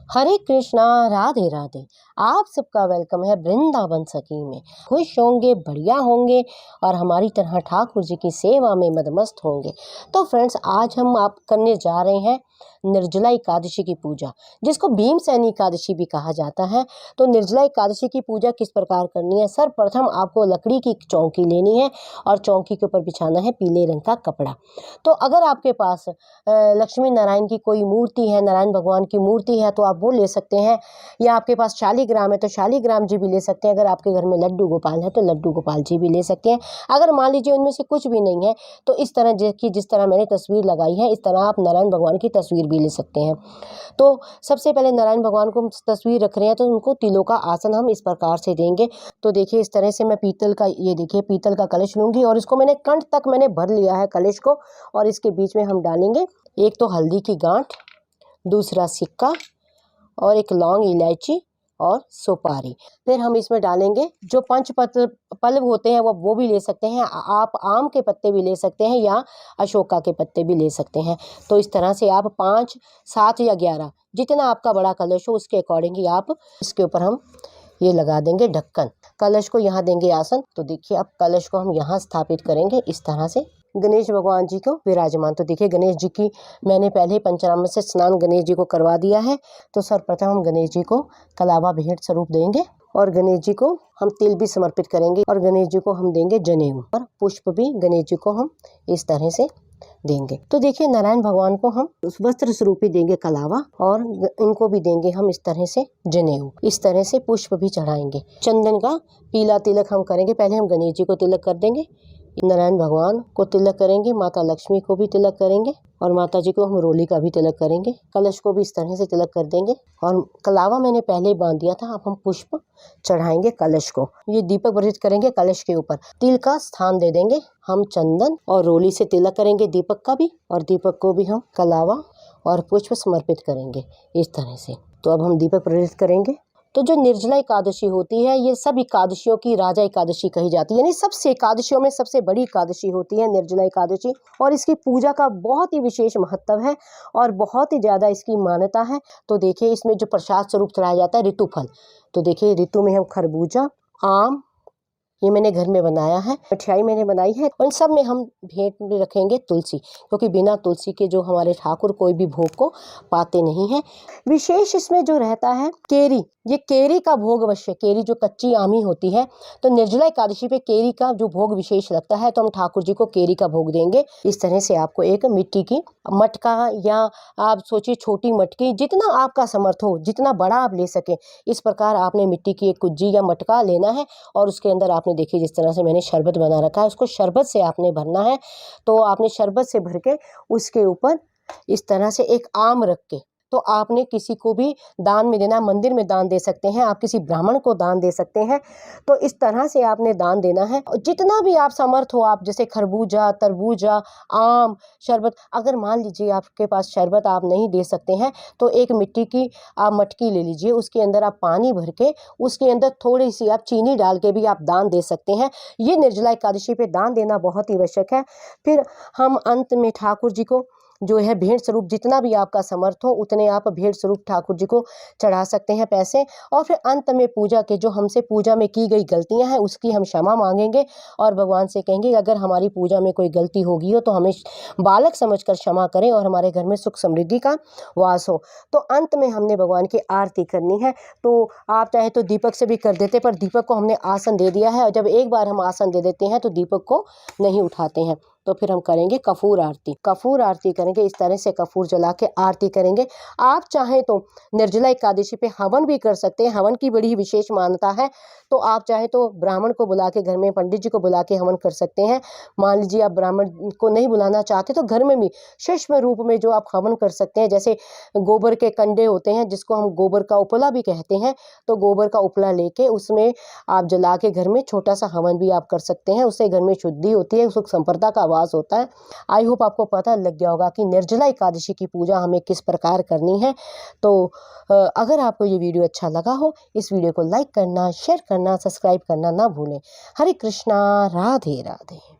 हरे कृष्णा, राधे राधे। आप सबका वेलकम है वृंदावन सखी में। खुश होंगे, बढ़िया होंगे और हमारी तरह ठाकुर जी की सेवा में मदमस्त होंगे। तो फ्रेंड्स, आज हम आप करने जा रहे हैं निर्जला एकादशी की पूजा, जिसको भीमसेनी एकादशी भी कहा जाता है। तो निर्जला एकादशी की पूजा किस प्रकार करनी है? सर्वप्रथम आपको लकड़ी की चौकी लेनी है और चौकी के ऊपर बिछाना है पीले रंग का कपड़ा। तो अगर आपके पास लक्ष्मी नारायण की कोई मूर्ति है, नारायण भगवान की मूर्ति है, तो आप वो ले सकते हैं, या आपके पास शालिग्राम है तो शालिग्राम जी भी ले सकते हैं। अगर आपके घर में लड्डू गोपाल है तो लड्डू गोपाल जी भी ले सकते हैं। अगर मान लीजिए उनमें से कुछ भी नहीं है तो इस तरह जिस तरह मैंने तस्वीर लगाई है, इस तरह आप नारायण भगवान की तस्वीर भी ले सकते हैं। तो सबसे पहले नारायण भगवान को तस्वीर रख रहे हैं तो उनको तिलों का आसन हम इस प्रकार से देंगे। तो देखिए, इस तरह से मैं पीतल का, ये देखिए पीतल का कलश लूंगी और इसको मैंने कंठ तक मैंने भर लिया है कलश को। और इसके बीच में हम डालेंगे एक तो हल्दी की गांठ, दूसरा सिक्का और एक लौंग, इलायची और सुपारी। फिर हम इसमें डालेंगे जो पंचपत्र पल्लव होते हैं, वो भी ले सकते हैं आप। आम के पत्ते भी ले सकते हैं या अशोका के पत्ते भी ले सकते हैं। तो इस तरह से आप 5, 7 या 11 जितना आपका बड़ा कलश हो उसके अकॉर्डिंग ही आप इसके ऊपर हम ये लगा देंगे ढक्कन। कलश को यहाँ देंगे आसन। तो देखिए, अब कलश को हम यहाँ स्थापित करेंगे इस तरह से। गणेश भगवान जी को विराजमान। तो देखिए, गणेश जी की मैंने पहले पंचामृत से स्नान गणेश जी को करवा दिया है। तो सर्वप्रथम हम गणेश जी को कलावा भेंट स्वरूप देंगे और गणेश जी को हम तिल भी समर्पित करेंगे और गणेश जी को हम देंगे जनेऊ और पुष्प भी गणेश जी को हम इस तरह से देंगे। तो देखिए, नारायण भगवान को हम वस्त्र स्वरूप ही देंगे कलावा और इनको भी देंगे हम इस तरह से जनेऊ। इस तरह से पुष्प भी चढ़ाएंगे। चंदन का पीला तिलक हम करेंगे। पहले हम गणेश जी को तिलक कर देंगे, नारायण भगवान को तिलक करेंगे, माता लक्ष्मी को भी तिलक करेंगे और माता जी को हम रोली का भी तिलक करेंगे। कलश को भी इस तरह से तिलक कर देंगे और कलावा मैंने पहले ही बांध दिया था। अब हम पुष्प चढ़ाएंगे कलश को। ये दीपक प्रज्वलित करेंगे कलश के ऊपर। तिल का स्थान दे देंगे हम चंदन और रोली से तिलक करेंगे दीपक का भी, और दीपक को भी हम कलावा और पुष्प समर्पित करेंगे इस तरह से। तो अब हम दीपक प्रज्वलित करेंगे। तो जो निर्जला एकादशी होती है, ये सब एकादशियों की राजा एकादशी कही जाती है, यानी सबसे एकादशियों में सबसे बड़ी एकादशी होती है निर्जला एकादशी। और इसकी पूजा का बहुत ही विशेष महत्व है और बहुत ही ज़्यादा इसकी मान्यता है। तो देखिए, इसमें जो प्रसाद स्वरूप चढ़ाया जाता है ऋतु फल। तो देखिए, ऋतु में हम खरबूजा, आम, ये मैंने घर में बनाया है, मिठाई मैंने बनाई है। उन सब में हम भेंट में रखेंगे तुलसी, क्योंकि बिना तुलसी के जो हमारे ठाकुर कोई भी भोग को पाते नहीं हैं। विशेष इसमें जो रहता है केरी, ये केरी का भोग अवश्य, केरी जो कच्ची आमी होती है। तो निर्जला एकादशी पे केरी का जो भोग विशेष लगता है, तो हम ठाकुर जी को केरी का भोग देंगे। इस तरह से आपको एक मिट्टी की मटका, या आप सोचिए छोटी मटकी, जितना आपका समर्थ हो, जितना बड़ा आप ले सकें, इस प्रकार आपने मिट्टी की एक कुज्जी या मटका लेना है और उसके अंदर आपने देखिए जिस तरह से मैंने शरबत बना रखा है, उसको शरबत से आपने भरना है। तो आपने शरबत से भर के उसके ऊपर इस तरह से एक आम रख के, तो आपने किसी को भी दान में देना, मंदिर में दान दे सकते हैं, आप किसी ब्राह्मण को दान दे सकते हैं। तो इस तरह से आपने दान देना है। जितना भी आप समर्थ हो, आप जैसे खरबूजा, तरबूजा, आम, शरबत। अगर मान लीजिए आपके पास शरबत आप नहीं दे सकते हैं, तो एक मिट्टी की आप मटकी ले लीजिए, उसके अंदर आप पानी भर के उसके अंदर थोड़ी सी आप चीनी डाल के भी आप दान दे सकते हैं। ये निर्जला एकादशी पे दान देना बहुत ही आवश्यक है। फिर हम अंत में ठाकुर जी को जो है भेंट स्वरूप, जितना भी आपका समर्थ हो उतने आप भेंट स्वरूप ठाकुर जी को चढ़ा सकते हैं पैसे। और फिर अंत में पूजा के, जो हमसे पूजा में की गई गलतियां हैं उसकी हम क्षमा मांगेंगे और भगवान से कहेंगे अगर हमारी पूजा में कोई गलती होगी हो तो हमें बालक समझकर क्षमा करें और हमारे घर में सुख समृद्धि का वास हो। तो अंत में हमने भगवान की आरती करनी है। तो आप चाहे तो दीपक से भी कर देते, पर दीपक को हमने आसन दे दिया है और जब एक बार हम आसन दे देते हैं तो दीपक को नहीं उठाते हैं। तो फिर हम करेंगे कपूर आरती। कपूर आरती करेंगे, इस तरह से कपूर जला के आरती करेंगे। आप चाहें तो निर्जला एकादशी पे हवन भी कर सकते हैं। हवन की बड़ी विशेष मान्यता है। तो आप चाहे तो ब्राह्मण को बुला के, घर में पंडित जी को बुला के हवन कर सकते हैं। मान लीजिए आप ब्राह्मण को नहीं बुलाना चाहते तो घर में भी सूक्ष्म रूप में जो आप हवन कर सकते हैं, जैसे गोबर के कंडे होते हैं जिसको हम गोबर का उपला भी कहते हैं। तो गोबर का उपला लेके उसमें आप जला के घर में छोटा सा हवन भी आप कर सकते हैं। उससे घर में शुद्धि होती है, सुख संपदा का वास होता है। आई होप आपको पता लग गया होगा कि निर्जला एकादशी की पूजा हमें किस प्रकार करनी है। तो अगर आपको ये वीडियो अच्छा लगा हो, इस वीडियो को लाइक करना, शेयर करना, सब्सक्राइब करना ना भूलें। हरे कृष्णा, राधे राधे।